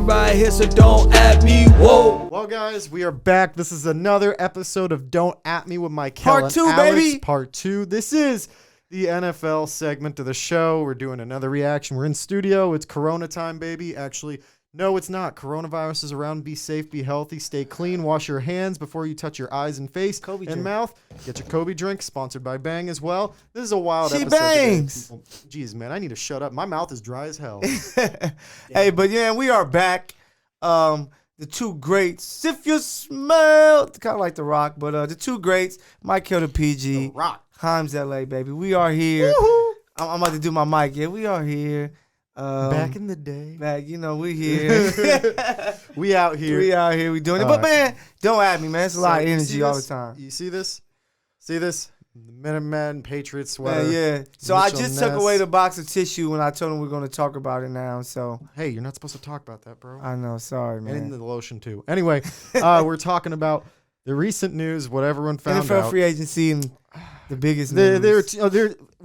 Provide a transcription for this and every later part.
everybody here, so don't at me. Whoa. Well, guys, we are back. This is another episode of Don't At Me with Michael Part and 2, Alex. baby. Part 2. This is the NFL segment of the show. We're doing another reaction. We're in studio. It's Corona time, baby. Actually, no, it's not. Coronavirus is around. Be safe, be healthy, stay clean. Wash your hands before you touch your eyes and face and mouth. Get your Kobe drink, sponsored by Bang as well. This is a wild She episode bangs. today, people. Jeez, man, I need to shut up. My mouth is dry as hell. Hey, but yeah, we are back. The two greats, if you smell, kind of like The Rock, but the two greats, Michael the PG, The Rock. Himes LA, baby. We are here. Woo-hoo. I'm about to do my mic. Yeah, we are here. Back in the day. Back, we here. We out here. We out here. We doing it. But, man, don't at me, man. It's a lot of you energy see all the this? time. You see this? See this? The Minutemen Patriots sweater. Yeah. So I Mitchell just Ness. took away the box of tissue when I told him we're going to talk about it now. So Hey, you're not supposed to talk about that, bro. I know. Sorry, man. And the lotion, too. Anyway, we're talking about the recent news, what everyone found NFL out. free agency and the biggest news.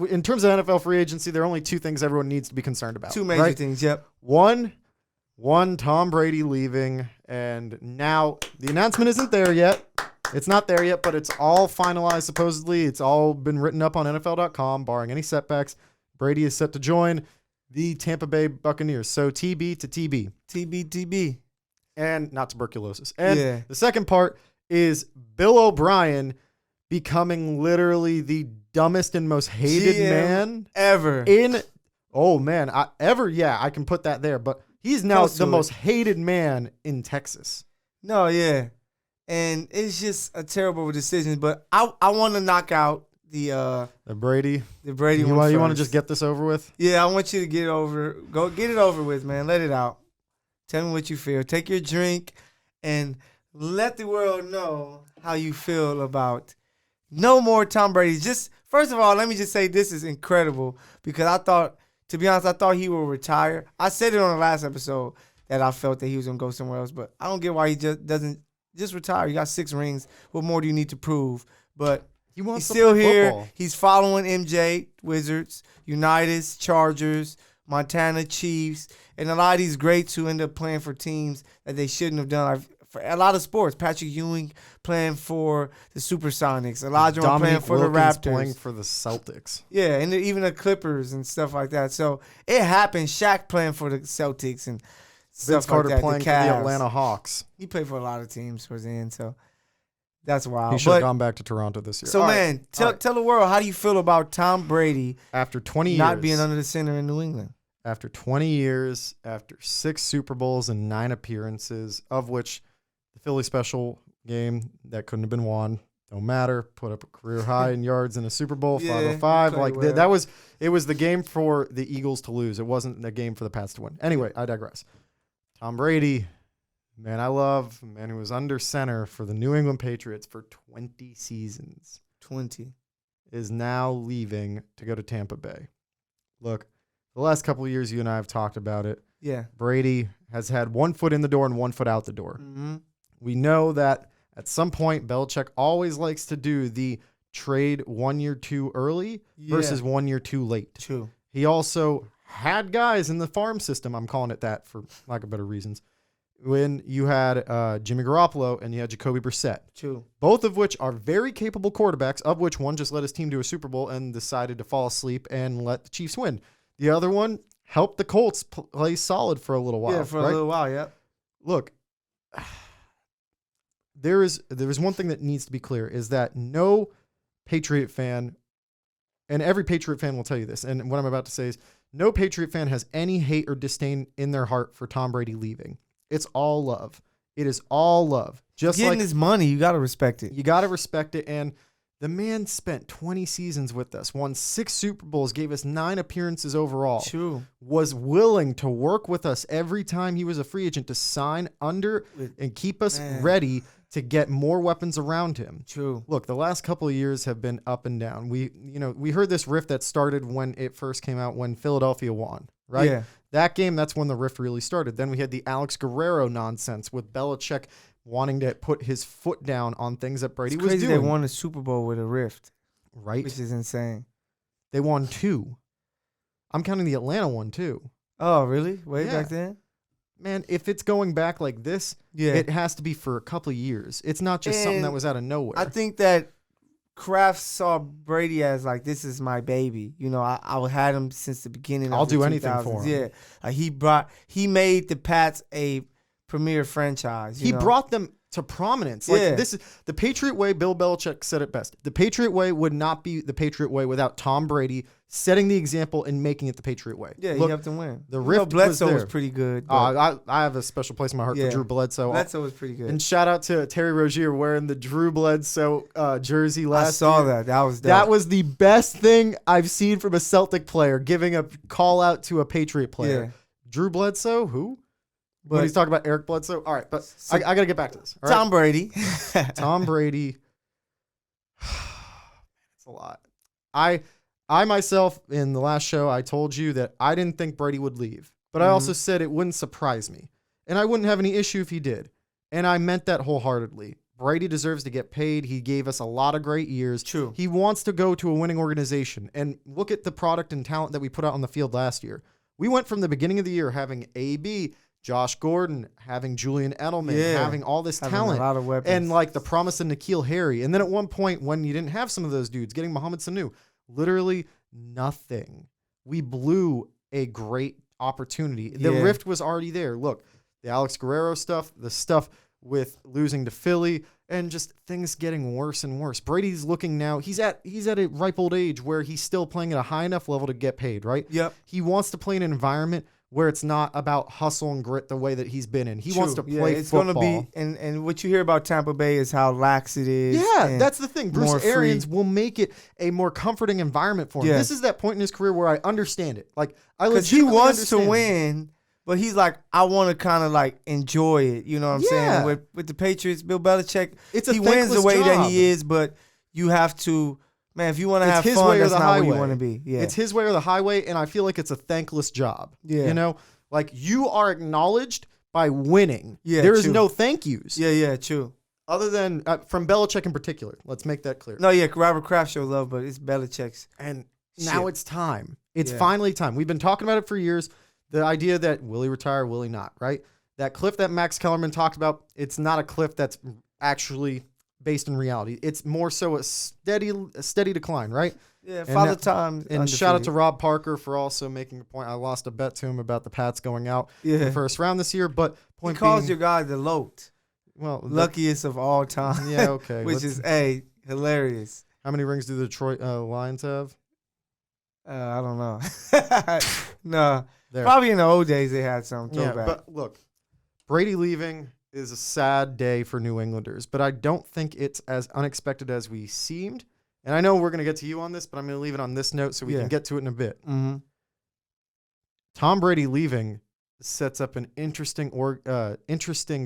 In terms of NFL free agency, there are only two things everyone needs to be concerned about. Two major things, yep. One, Tom Brady leaving, and now the announcement isn't there yet. It's not there yet, but it's all finalized, supposedly. It's all been written up on NFL.com, barring any setbacks. Brady is set to join the Tampa Bay Buccaneers. So TB to TB. TB. And not tuberculosis. And Yeah. the second part is Bill O'Brien becoming literally the dumbest and most hated GM man ever. I can put that there. But he's now Close to the it. most hated man in Texas. No, yeah. And it's just a terrible decision. But I want to knock out the Brady. Brady You one want to first. just get this over with? Yeah, I want you to get it over with, man. Let it out. Tell me what you feel. Take your drink and let the world know how you feel about no more Tom Brady. Just first of all, let me just say this is incredible because I thought he would retire. I said it on the last episode that I felt that he was gonna go somewhere else, but I don't get why he just doesn't just retire. You got 6 rings. What more do you need to prove? But He wants he's to still play here. football. He's following MJ, Wizards, Unitas, Chargers, Montana, Chiefs, and a lot of these greats who end up playing for teams that they shouldn't have done. For a lot of sports, Patrick Ewing playing for the Supersonics, Elijah playing Dominique for Wilkins the Raptors. playing for the Celtics. Yeah, and even the Clippers and stuff like that. So it happened. Shaq playing for the Celtics and Vince stuff Carter like that. playing the for the Cavs. Atlanta Hawks. He played for a lot of teams towards the end, so that's wild. He should have gone back to Toronto this year. So, All man, right. tell the world, how do you feel about Tom Brady After 20 years. not being under the center in New England? After 20 years, after 6 Super Bowls and 9 appearances, of which the Philly special game that couldn't have been won, don't matter. Put up a career high in yards in a Super Bowl, Yeah, 505. played Like well. it was the game for the Eagles to lose. It wasn't the game for the Pats to win. Anyway, I digress. Tom Brady, man, I love, man, who was under center for the New England Patriots for 20 seasons, 20. is now leaving to go to Tampa Bay. Look, the last couple of years, you and I have talked about it. Yeah. Brady has had 1 foot in the door and 1 foot out the door. Mm-hmm. We know that at some point, Belichick always likes to do the trade 1 year too early versus 1 year too late. True. He also had guys in the farm system, I'm calling it that for lack of better reasons, when you had Jimmy Garoppolo and you had Jacoby Brissett. True. Both of which are very capable quarterbacks, of which one just led his team to a Super Bowl and decided to fall asleep and let the Chiefs win. The other one helped the Colts play solid for a little while. Yeah, for right? a little while, yeah. Look, there is one thing that needs to be clear is that no Patriot fan, and every Patriot fan will tell you this, and what I'm about to say is no Patriot fan has any hate or disdain in their heart for Tom Brady leaving. It's all love. It is all love. Just Getting like his money, you got to respect it. you got to respect it. And the man spent 20 seasons with us, won 6 Super Bowls, gave us 9 appearances overall. True. Was willing to work with us every time he was a free agent to sign under and keep us ready to get more weapons around him. True. Look, the last couple of years have been up and down. We heard this rift that started when it first came out when Philadelphia won, right? Yeah. That game, that's when the rift really started. Then we had the Alex Guerrero nonsense with Belichick wanting to put his foot down on things that Brady It's was crazy doing. they won the Super Bowl with a rift, Right? which is insane. They won 2. I'm counting the Atlanta one too. Oh, really? Way Yeah. back then? man, if it's going back like this, Yeah. it has to be for a couple of years. It's not just something that And was out of nowhere. I think that Kraft saw Brady as like, this is my baby. You know, I had him since the beginning. I'll of the do anything 2000s. for him. Yeah, he made the Pats a premier franchise. He brought them to prominence. Like, Yeah. this is the Patriot way. Bill Belichick said it best. The Patriot way would not be the Patriot way without Tom Brady setting the example and making it the Patriot way. Yeah, Look, you have to win. the You rift know, Bledsoe was was, there. pretty good. but I have a special place in my heart Yeah. for Drew Bledsoe. Bledsoe was pretty good. And shout out to Terry Rozier wearing the Drew Bledsoe jersey I last saw year. that. That was dope. That was the best thing I've seen from a Celtic player, giving a call out to a Patriot player. Yeah. Drew Bledsoe, who? But But he's talking about Eric Bledsoe. All right, but So- I got to get back to this. All right? Tom Brady. Tom Brady. It's a lot. I myself, in the last show, I told you that I didn't think Brady would leave. But I also said it wouldn't surprise me. And I wouldn't have any issue if he did. And I meant that wholeheartedly. Brady deserves to get paid. He gave us a lot of great years. True. He wants to go to a winning organization. And look at the product and talent that we put out on the field last year. We went from the beginning of the year having AB, Josh Gordon, having Julian Edelman, Yeah. having all this Having talent. a lot of weapons. And like the promise of N'Keal Harry. And then at one point when you didn't have some of those dudes, getting Mohamed Sanu, literally nothing. We blew a great opportunity. The Yeah. rift was already there. Look, the Alex Guerrero stuff, the stuff with losing to Philly, and just things getting worse and worse. Brady's looking now, he's at a ripe old age where he's still playing at a high enough level to get paid, right? Yep. He wants to play in an environment where it's not about hustle and grit the way that he's been in. He wants to True. play It's football. gonna be, and what you hear about Tampa Bay is how lax it is. Yeah, and that's the thing. Bruce more free. Arians will make it a more comforting environment for him. Yeah. This is that point in his career where I understand it. Like, I because he legitimately wants to understand. win, but he's like, I want to kind of like enjoy it. You know what I'm Yeah. saying? With the Patriots, Bill Belichick, It's a he wins the thankless way that job. he is, but you have to, man. If you want to It's have his fun, way or that's the not where you highway. want to be. Yeah, It's his way or the highway, and I feel like it's a thankless job. Yeah. You know? Like, you are acknowledged by winning. Yeah, There is true. no thank yous. yeah, true. Other than from Belichick in particular. Let's make that clear. No, yeah, Robert Kraft shows love, but it's Belichick's. And now Shit. it's time. It's Yeah. finally time. We've been talking about it for years. The idea that will he retire, will he not, right? That cliff that Max Kellerman talked about, it's not a cliff that's actually based in reality. It's more so a steady decline, right? Yeah, And Father that- Time. And shout out to Rob Parker for also making a point. I lost a bet to him about the Pats going out in yeah. the first round this year, but He point calls being, your guy the Lote, well, luckiest of all time. yeah, okay. which let's- is hilarious. how many rings do the Detroit Lions have? I don't know. No, There. probably in the old days they had some Yeah, throwback. but look, Brady leaving is a sad day for New Englanders, but I don't think it's as unexpected as we seemed. And I know we're going to get to you on this, but I'm going to leave it on this note so we Yeah. can get to it in a bit. Mm-hmm. Tom Brady leaving sets up an interesting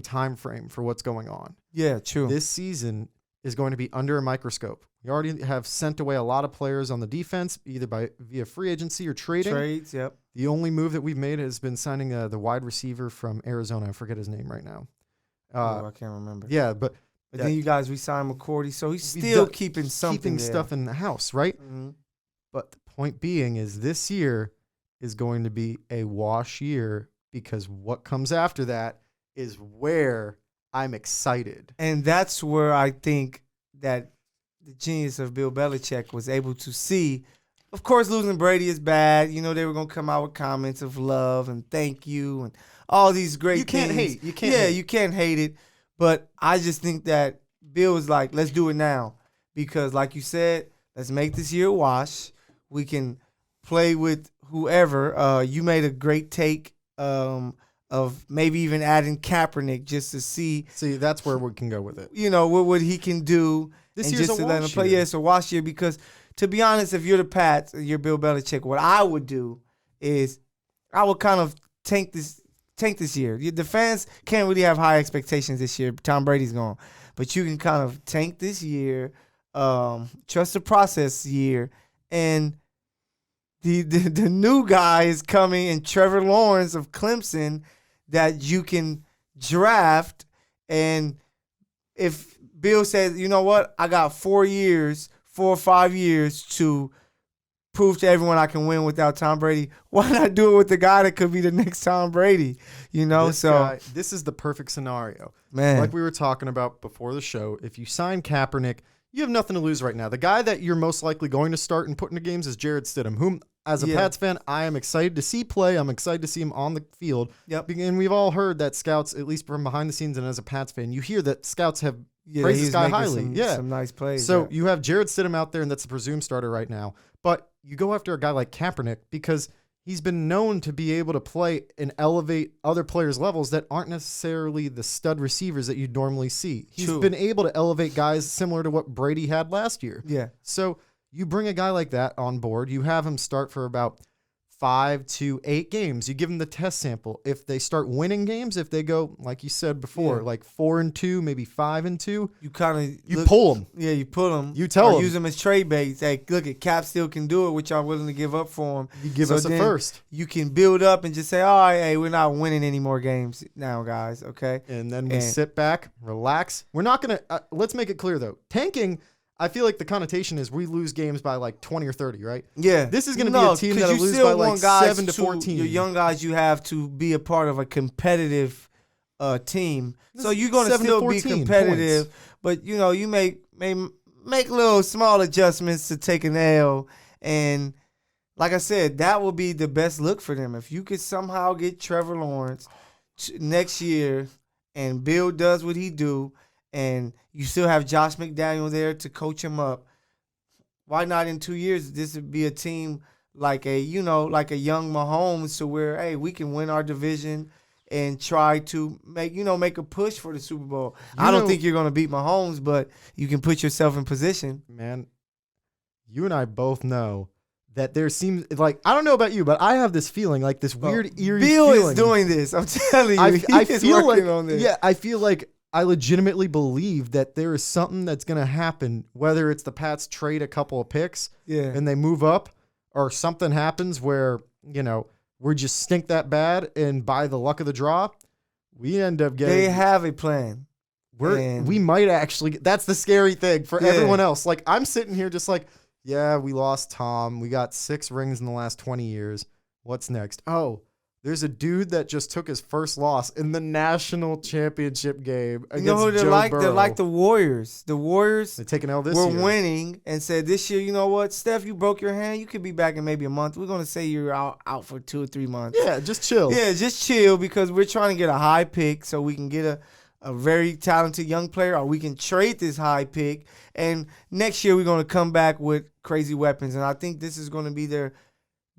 time frame for what's going on. Yeah, true. This season is going to be under a microscope. We already have sent away a lot of players on the defense, either via free agency or trading. Trades, yep. The only move that we've made has been signing the wide receiver from Arizona. I forget his name right now. I can't remember. Yeah, but But then you guys re-signed McCourty, so he's We still do- keeping something keeping there. stuff in the house, right? Mm-hmm. But the point being is this year is going to be a wash year because what comes after that is where I'm excited. And that's where I think that the genius of Bill Belichick was able to see. Of course, losing Brady is bad. You know, they were going to come out with comments of love and thank you and all these great You can't things. hate. You can't Yeah, hate. you can't hate it. But I just think that Bill was like, let's do it now. Because like you said, let's make this year a wash. We can play with whoever. You made a great take of maybe even adding Kaepernick just to see, See, that's where we can go with it. you know, what he can do. This and year's just a to let him wash play. year. Yeah, it's a wash year because, to be honest, if you're the Pats, you're Bill Belichick, what I would do is I would kind of tank this year. The fans can't really have high expectations this year. Tom Brady's gone. But you can kind of tank this year, trust the process year, and the new guy is coming in Trevor Lawrence of Clemson that you can draft. And if Bill says, you know what, I got 4 or 5 years to prove to everyone I can win without Tom Brady. Why not do it with the guy that could be the next Tom Brady? You know, This is the perfect scenario. man, Like we were talking about before the show, if you sign Kaepernick, you have nothing to lose right now. The guy that you're most likely going to start and put into games is Jarrett Stidham, whom, as a Pats fan, I am excited to see play. I'm excited to see him on the field. Yep. And we've all heard that scouts, at least from behind the scenes and as a Pats fan, you hear that scouts have praised this guy highly. Some nice plays. So you have Jarrett Stidham out there, and that's the presumed starter right now. But you go after a guy like Kaepernick because he's been known to be able to play and elevate other players' levels that aren't necessarily the stud receivers that you'd normally see. He's been able to elevate guys similar to what Brady had last year. Yeah. So you bring a guy like that on board. You have him start for about 5 to 8 games. You give them the test sample. If they start winning games, if they go, like you said before, like 4-2, maybe 5-2, you kind of pull them. Yeah, you pull them. You tell them. Use them as trade baits. Hey, look, at Cap still can do it, which y'all willing to give up for him. You give us a first. You can build up and just say, all right, hey, we're not winning any more games now, guys. Okay. And then we sit back, relax. We're not gonna. Let's make it clear though. Tanking. I feel like the connotation is we lose games by like 20 or 30, right? Yeah. This is going to be a team that'll lose by like 7 to 14. Your young guys you have to be a part of a competitive team. So you're going to still be competitive, points. But you know, you may make little small adjustments to take an L. And like I said, that will be the best look for them. If you could somehow get Trevor Lawrence next year and Bill does what he do, and you still have Josh McDaniel there to coach him up, why not in 2 years this would be a team like a young Mahomes, to where, hey, we can win our division and try to make a push for the Super Bowl. I don't think you're going to beat Mahomes, but you can put yourself in position. Man, you and I both know that there seems like, I don't know about you, but I have this feeling, like this weird, eerie Bill feeling. is doing this. I'm telling you. I feel working on this. Yeah, I feel like I legitimately believe that there is something that's going to happen, whether it's the Pats trade a couple of picks and they move up, or something happens where, we just stink that bad, and by the luck of the draw, we end up getting... They have a plan. We might actually... That's the scary thing for everyone else. Like, I'm sitting here just like, yeah, we lost Tom. We got 6 rings in the last 20 years. What's next? Oh, there's a dude that just took his first loss in the national championship game against Joe Burrow. They're like the Warriors. The Warriors They're taking L this year. We're winning and said this year, you know what, Steph, you broke your hand. You could be back in maybe a month. We're going to say you're out for 2 or 3 months. Yeah, just chill. Yeah, just chill, because we're trying to get a high pick so we can get a very talented young player, or we can trade this high pick. And next year we're going to come back with crazy weapons. And I think this is going to be their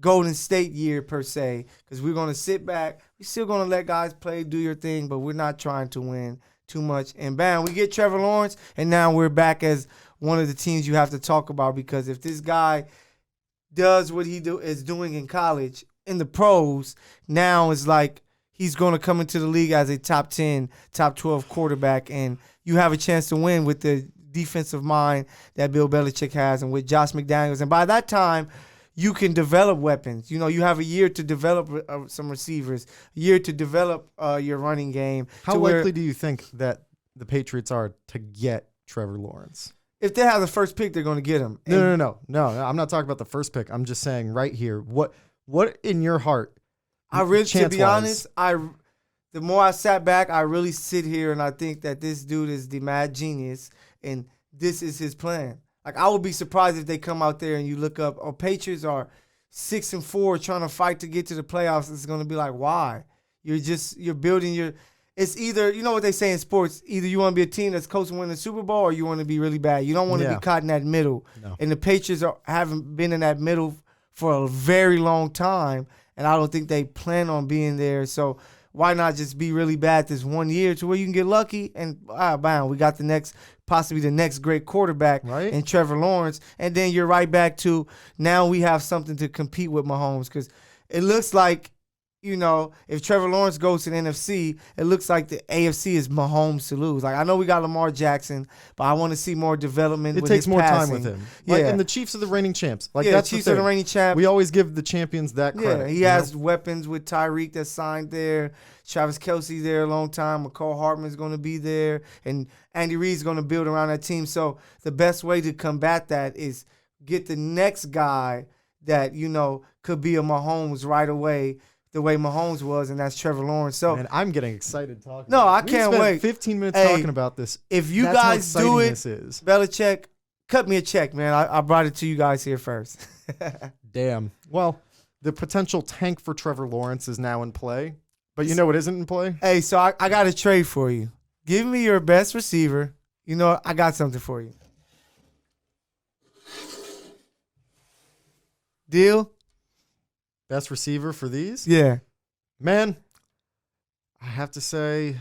Golden State year per se, because we're going to sit back. We're still going to let guys play, do your thing, but we're not trying to win too much. And bam, we get Trevor Lawrence, and now we're back as one of the teams you have to talk about, because if this guy does what he is doing in college, in the pros, now it's like he's going to come into the league as a top 10, top 12 quarterback, and you have a chance to win with the defensive mind that Bill Belichick has and with Josh McDaniels. And by that time, you can develop weapons. You have a year to develop some receivers, a year to develop your running game. How likely do you think that the Patriots are to get Trevor Lawrence? If they have the first pick, they're going to get him. No. I'm not talking about the first pick. I'm just saying right here, what in your heart? To be honest, the more I sat back, I really sit here and I think that this dude is the mad genius, and this is his plan. Like, I would be surprised if they come out there and you look up, Patriots are 6-4 trying to fight to get to the playoffs. It's going to be like, why? You're building it's either, you know what they say in sports, either you want to be a team that's close to winning the Super Bowl, or you want to be really bad. You don't want to be caught in that middle. No. And the Patriots haven't been in that middle for a very long time, and I don't think they plan on being there. So why not just be really bad this 1 year to where you can get lucky and bam, we got possibly the next great quarterback in Trevor Lawrence. And then you're right back to, now we have something to compete with Mahomes, because it looks like, if Trevor Lawrence goes to the NFC, it looks like the AFC is Mahomes to lose. Like, I know we got Lamar Jackson, but I want to see more development with his passing. It takes more time with him. And the Chiefs are the reigning champs. That's Chiefs are the reigning champs. We always give the champions that credit. Yeah, he has weapons with Tyreek that's signed there. Travis Kelce there a long time. McCall Hartman's going to be there. And Andy Reid's going to build around that team. So the best way to combat that is get the next guy that, could be a Mahomes right away, the way Mahomes was, and that's Trevor Lawrence. So, Man, I'm getting excited talking. No, about I this. can't We spent wait. 15 minutes Hey, talking about this. if you That's how guys do exciting it, this is. Belichick, cut me a check, man. I brought it to you guys here first. Damn. Well, the potential tank for Trevor Lawrence is now in play. But you know what isn't in play? Hey, so I got a trade for you. Give me your best receiver. I got something for you. Deal? Best receiver for these? Yeah. Man, I have to say,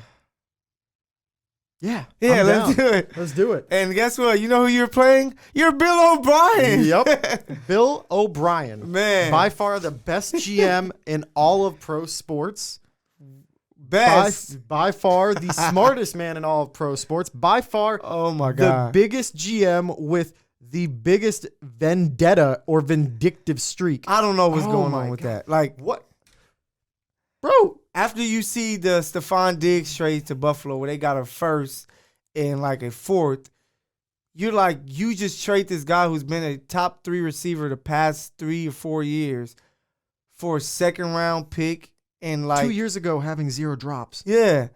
yeah. Yeah, I'm let's down. do it. Let's do it. And guess what? You know who you're playing? You're Bill O'Brien. Yep. Bill O'Brien. Man. By far the best GM in all of pro sports. Best. By far the smartest man in all of pro sports. By far Oh, my the God. biggest GM with the biggest vendetta or vindictive streak. I don't know what's Oh going my on with God. that. Like, What? Bro, after you see the Stephon Diggs trade to Buffalo where they got a first and like a fourth, you're like, you just trade this guy who's been a top 3 receiver the past 3 or 4 years for a second-round pick and like 2 years ago having 0 drops. Yeah.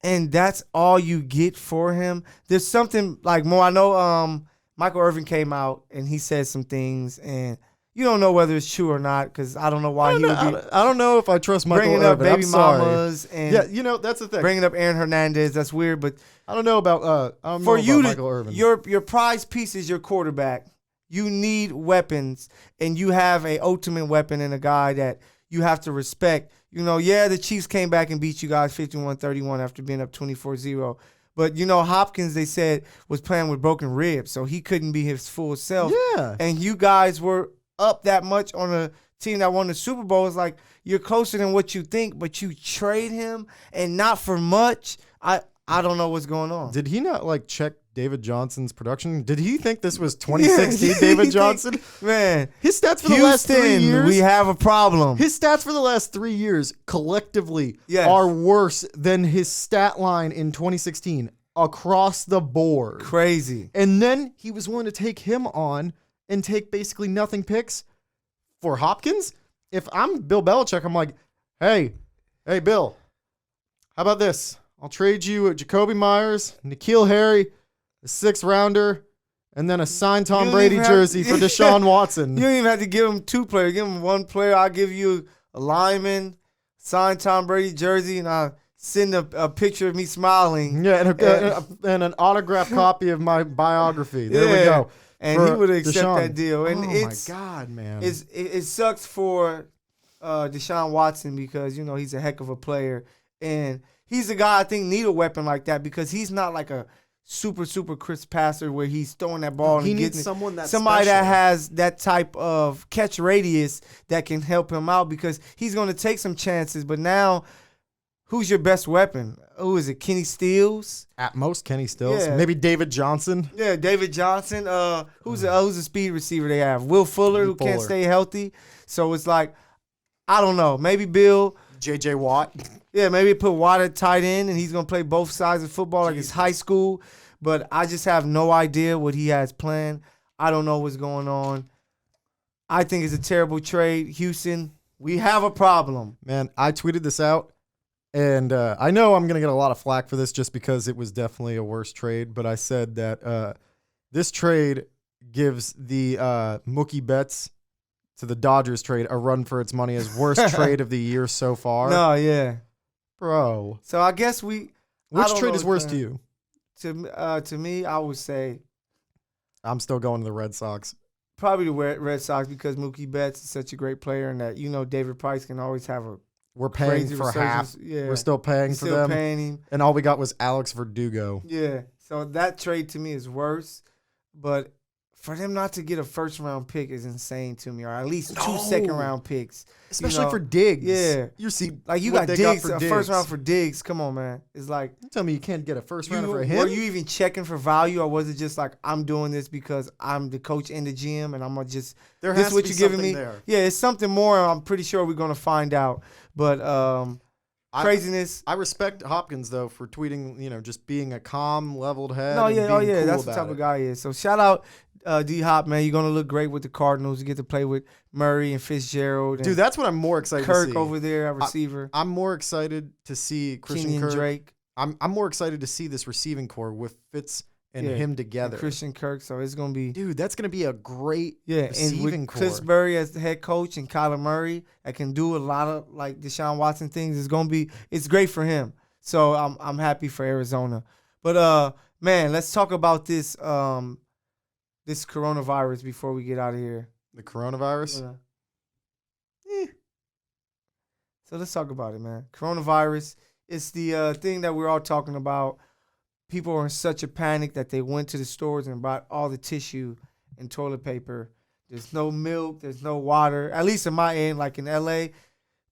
And that's all you get for him. There's something like more. I know Michael Irvin came out and he said some things, and you don't know whether it's true or not because I don't know why he would be I don't know if I trust Michael bringing up Irvin. baby I'm sorry. mamas and Yeah, that's the thing. bringing up Aaron Hernandez. That's weird, but I don't know about I don't for know you about to Michael Irvin. your prize piece is your quarterback. You need weapons, and you have a ultimate weapon in a guy that you have to respect. The Chiefs came back and beat you guys 51-31 after being up 24-0. But, Hopkins, they said, was playing with broken ribs, so he couldn't be his full self. Yeah. And you guys were up that much on a team that won the Super Bowl. It's like you're closer than what you think, but you trade him and not for much. I don't know what's going on. Did he not check David Johnson's production? Did he think this was 2016 Yeah, David Johnson? Man, His stats for the last 3 Houston, years. we have a problem. His stats for the last 3 years collectively Yes. are worse than his stat line in 2016 across the board. Crazy. And then he was willing to take him on and take basically nothing picks for Hopkins. If I'm Bill Belichick, I'm like, hey, Bill, how about this? I'll trade you Jacoby Myers, N'Keal Harry, a 6th rounder, and then a signed Tom You Brady don't even jersey for Deshaun Watson. You don't even have to give him 2 players. Give him 1 player. I'll give you a lineman, signed Tom Brady jersey, and I'll send a picture of me smiling. Yeah, and an autographed copy of my biography. There we go. And For he would accept Deshaun. that deal. And oh it's my God, man. it sucks for Deshaun Watson because, he's a heck of a player. And he's a guy I think need a weapon like that because he's not like a super, super crisp passer where he's throwing that ball and He getting needs it. someone that's somebody special. that has that type of catch radius that can help him out because he's going to take some chances. But now, who's your best weapon? Who is it? Kenny Stills? At most, Kenny Stills. Yeah. Maybe David Johnson. Yeah, David Johnson. Who's the speed receiver they have? Will Fuller, who can't Fuller. stay healthy. So it's like, I don't know. Maybe Bill. J.J. Watt. Yeah, maybe put Watt at tight end and he's going to play both sides of football like it's high school. But I just have no idea what he has planned. I don't know what's going on. I think it's a terrible trade. Houston, we have a problem. Man, I tweeted this out, and I know I'm going to get a lot of flack for this just because it was definitely a worse trade, but I said that this trade gives the Mookie Betts to the Dodgers trade a run for its money as worst trade of the year so far. No, yeah. Bro. So I guess I Which don't trade know is what's worse to going- you? To me, I would say I'm still going to the Red Sox. probably the Red Sox because Mookie Betts is such a great player and that, David Price can always have a We're paying crazy for half. resurgence. Yeah. We're still paying for Still them. paying him. And all we got was Alex Verdugo. Yeah. So that trade to me is worse. But for them not to get a first-round pick is insane to me, or at least two No. second-round picks. Especially for Diggs. Yeah. You see, Like, you what got they Diggs, for a first round for Diggs. Come on, man. It's like, You tell me you can't get a first rounder for were him? you even checking for value, or was it just like, I'm doing this because I'm the coach and the GM, and I'm going to just, There this has is what to be you're giving something me? there. Yeah, it's something more. I'm pretty sure we're going to find out. But craziness. I respect Hopkins though for tweeting, just being a calm, leveled head. No, and yeah, being cool that's the about type of it. guy he is. So shout out D Hop, man. You're gonna look great with the Cardinals. You get to play with Murray and Fitzgerald, and Dude, that's what I'm more excited to Kirk see. over there at receiver. I'm more excited to see Christian Kenyon Kirk. Drake. I'm more excited to see this receiving core with Fitz and him together. And Christian Kirk. So it's gonna be Dude, that's gonna be a great and receiving with core. Cliffsbury as the head coach and Kyler Murray that can do a lot of like Deshaun Watson things. It's great for him. So I'm happy for Arizona. But man, let's talk about this this coronavirus before we get out of here. The coronavirus. So let's talk about it, man. Coronavirus. It's the thing that we're all talking about. People are in such a panic that they went to the stores and bought all the tissue and toilet paper. There's no milk. There's no water. At least in my end, like in LA,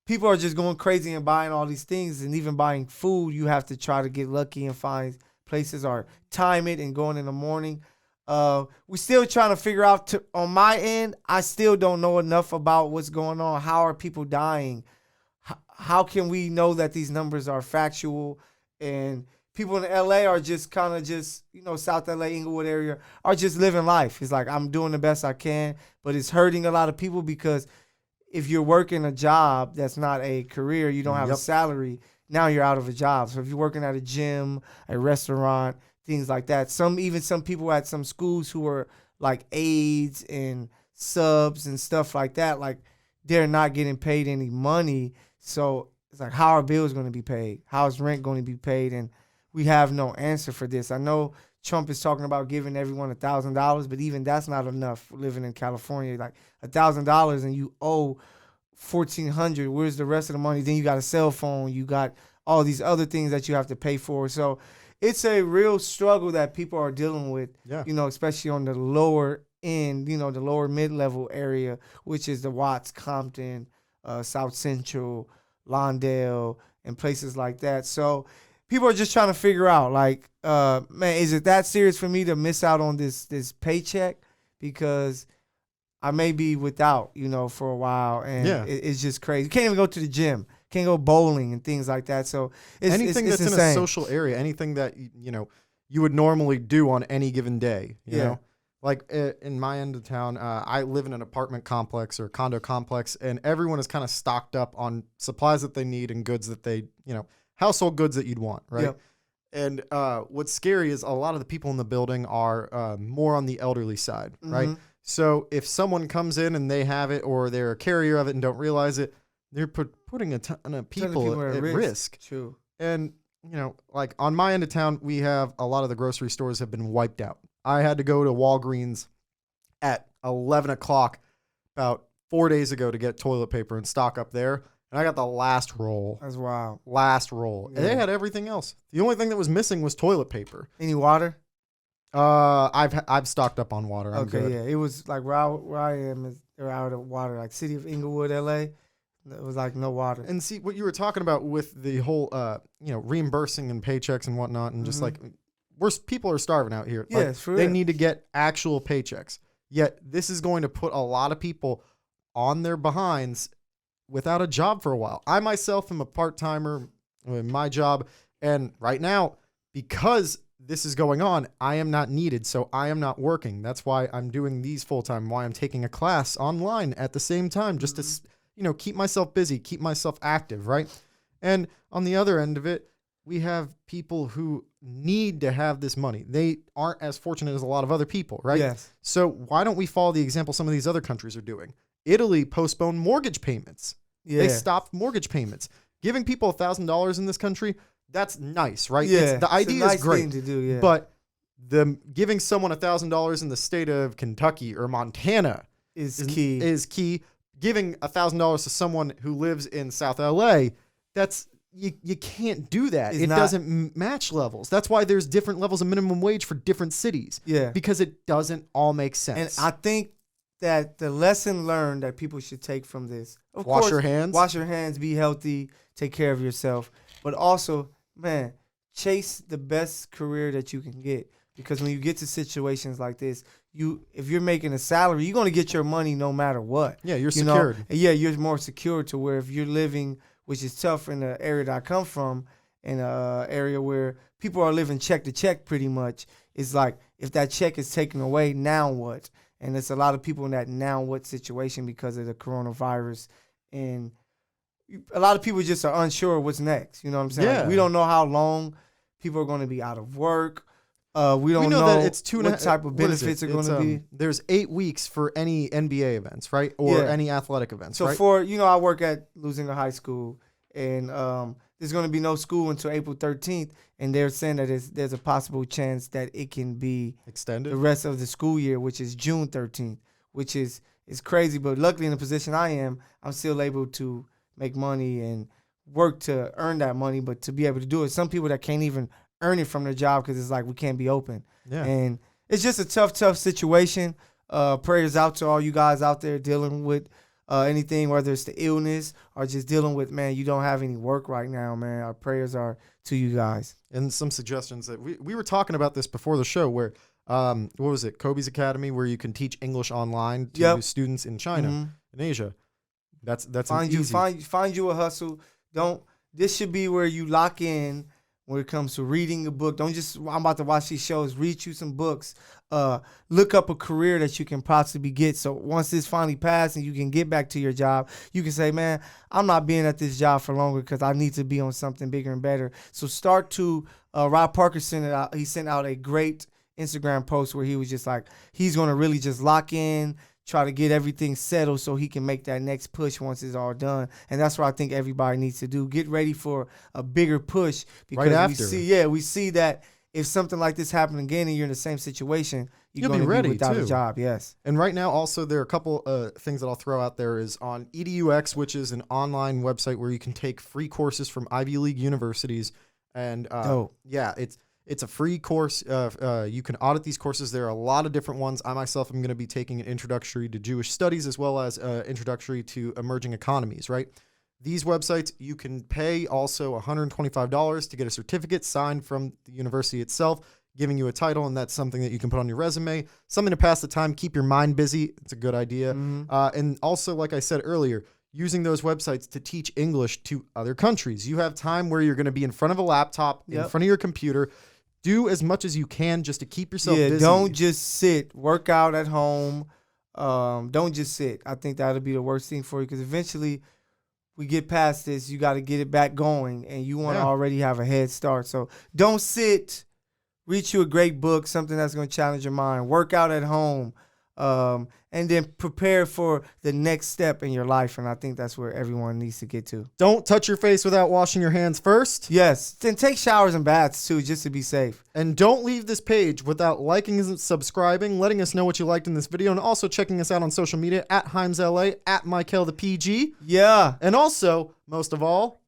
people are just going crazy and buying all these things. And even buying food, you have to try to get lucky and find places or time it and going in the morning. We're still trying to figure out, on my end, I still don't know enough about what's going on. How are people dying? How can we know that these numbers are factual? And people in LA are just kind of South LA, Inglewood area are just living life. It's like, I'm doing the best I can, but it's hurting a lot of people because if you're working a job that's not a career, you don't have a salary, now you're out of a job. So if you're working at a gym, a restaurant, things like that, some people at some schools who are like aides and subs and stuff like that, like they're not getting paid any money. So it's like, how are bills going to be paid? How is rent going to be paid? And we have no answer for this. I know Trump is talking about giving everyone $1,000, but even that's not enough living in California. Like $1,000 and you owe $1,400. Where's the rest of the money? Then you got a cell phone. You got all these other things that you have to pay for. So it's a real struggle that people are dealing with, especially on the lower end, the lower mid-level area, which is the Watts, Compton, South Central, Lawndale, and places like that. So people are just trying to figure out, like, man, is it that serious for me to miss out on this paycheck? Because I may be without, for a while, and it's just crazy. You can't even go to the gym. Can't go bowling and things like that. So it's anything it's that's insane. in a social area, anything that you would normally do on any given day. You know, like in my end of town, I live in an apartment complex or condo complex, and everyone is kind of stocked up on supplies that they need and goods that they, household goods that you'd want, right? Yep. And what's scary is a lot of the people in the building are more on the elderly side, right? So if someone comes in and they have it, or they're a carrier of it and don't realize it, they're putting a ton of people at risk. True. And, like on my end of town, we have a lot of the grocery stores have been wiped out. I had to go to Walgreens at 11 o'clock about 4 days ago to get toilet paper and stock up there. And I got the last roll. That's wild. Last roll. Yeah. And they had everything else. The only thing that was missing was toilet paper. Any water? I've stocked up on water. I'm good. Yeah. It was like where I am, they're out of water. Like city of Inglewood, LA, it was like no water. And see what you were talking about with the whole, reimbursing and paychecks and whatnot, and just like people are starving out here. Like, for they real. need to get actual paychecks. Yet this is going to put a lot of people on their behinds without a job for a while. I myself am a part-timer in my job, and right now, because this is going on, I am not needed, so I am not working. That's why I'm doing these full-time, why I'm taking a class online at the same time, just to, keep myself busy, keep myself active, right? And on the other end of it, we have people who need to have this money. They aren't as fortunate as a lot of other people, right? Yes. So why don't we follow the example some of these other countries are doing? Italy postponed mortgage payments. Yeah. They stopped mortgage payments. Giving people $1,000 in this country, that's nice, right? Yeah. The idea nice is great. thing to do, yeah. But giving someone $1,000 in the state of Kentucky or Montana is key. Is key. Giving $1,000 to someone who lives in South LA, that's you can't do that. It doesn't match levels. That's why there's different levels of minimum wage for different cities. Yeah. Because it doesn't all make sense. And I think that the lesson learned that people should take from this, of Wash course, your hands. Wash your hands, be healthy, take care of yourself. But also, man, chase the best career that you can get. Because when you get to situations like this, if you're making a salary, you're gonna get your money no matter what. Yeah, you're You know? secured. And yeah, you're more secure to where if you're living, which is tough in the area that I come from, in a area where people are living check to check pretty much. It's like if that check is taken away, now what? And there's a lot of people in that now what situation because of the coronavirus, and a lot of people just are unsure of what's next. You know what I'm saying? Yeah. Like, we don't know how long people are going to be out of work. We don't know that it's what type of benefits are going to be. There's 8 weeks for any NBA events, right? Or any athletic events, so right? for, I work at Lusinga High School, and there's going to be no school until April 13th, and they're saying that there's a possible chance that it can be extended the rest of the school year, which is June 13th, which is crazy. But luckily, in the position I am, I'm still able to make money and work to earn that money, but to be able to do it. Some people that can't even earn it from their job because it's like we can't be open. Yeah. And it's just a tough situation. Prayers out to all you guys out there dealing with anything, whether it's the illness or just dealing with, man, you don't have any work right now, man. Our prayers are to you guys. And some suggestions that we were talking about this before the show where, what was it? Kobe's Academy, where you can teach English online to students in China, in Asia. That's find you a hustle. This should be where you lock in when it comes to reading a book. Don't just, I'm about to watch these shows. Read you some books. Look up a career that you can possibly get. So once this finally passes and you can get back to your job, you can say, man, I'm not being at this job for longer because I need to be on something bigger and better. So start to, Rob Parker sent it out. He sent out a great Instagram post where he was just like, he's going to really just lock in, try to get everything settled so he can make that next push once it's all done. And that's what I think everybody needs to do. Get ready for a bigger push because right after. we see that if something like this happens again and you're in the same situation, you'll be ready without too. a job. Yes. And right now also there are a couple things that I'll throw out there is on EduX, which is an online website where you can take free courses from Ivy League universities. And it's a free course. You can audit these courses. There are a lot of different ones. I myself am going to be taking an introductory to Jewish studies as well as introductory to emerging economies, right? These websites, you can pay also $125 to get a certificate signed from the university itself, giving you a title, and that's something that you can put on your resume. Something to pass the time, keep your mind busy. It's a good idea. And also, like I said earlier, using those websites to teach English to other countries. You have time where you're going to be in front of a laptop, in front of your computer. Do as much as you can just to keep yourself busy. Don't just sit. Work out at home. Don't just sit. I think that'll be the worst thing for you because eventually we get past this. You got to get it back going, and you want to already have a head start. So don't sit. Read you a great book, something that's going to challenge your mind. Work out at home. And then prepare for the next step in your life. And I think that's where everyone needs to get to. Don't touch your face without washing your hands first. Yes. Then take showers and baths too, just to be safe. And don't leave this page without liking and subscribing, letting us know what you liked in this video, and also checking us out on social media at HeimsLA, at Michael the PG. Yeah. And also, most of all,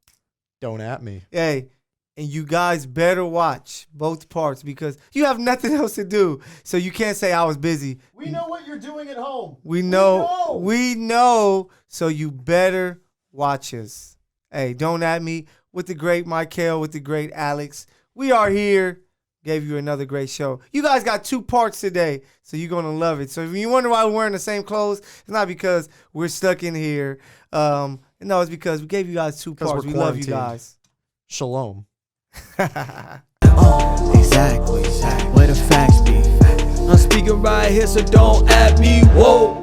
don't at me. Hey. And you guys better watch both parts because you have nothing else to do. So you can't say I was busy. We know what you're doing at home. We know. So you better watch us. Hey, don't at me with the great Michael, with the great Alex. We are here. Gave you another great show. You guys got 2 parts today, so you're going to love it. So if you wonder why we're wearing the same clothes, it's not because we're stuck in here. No, it's because we gave you guys 2 parts. We love you guys. Shalom. Exactly. Where the facts be. I'm speaking right here, so don't at me. Whoa.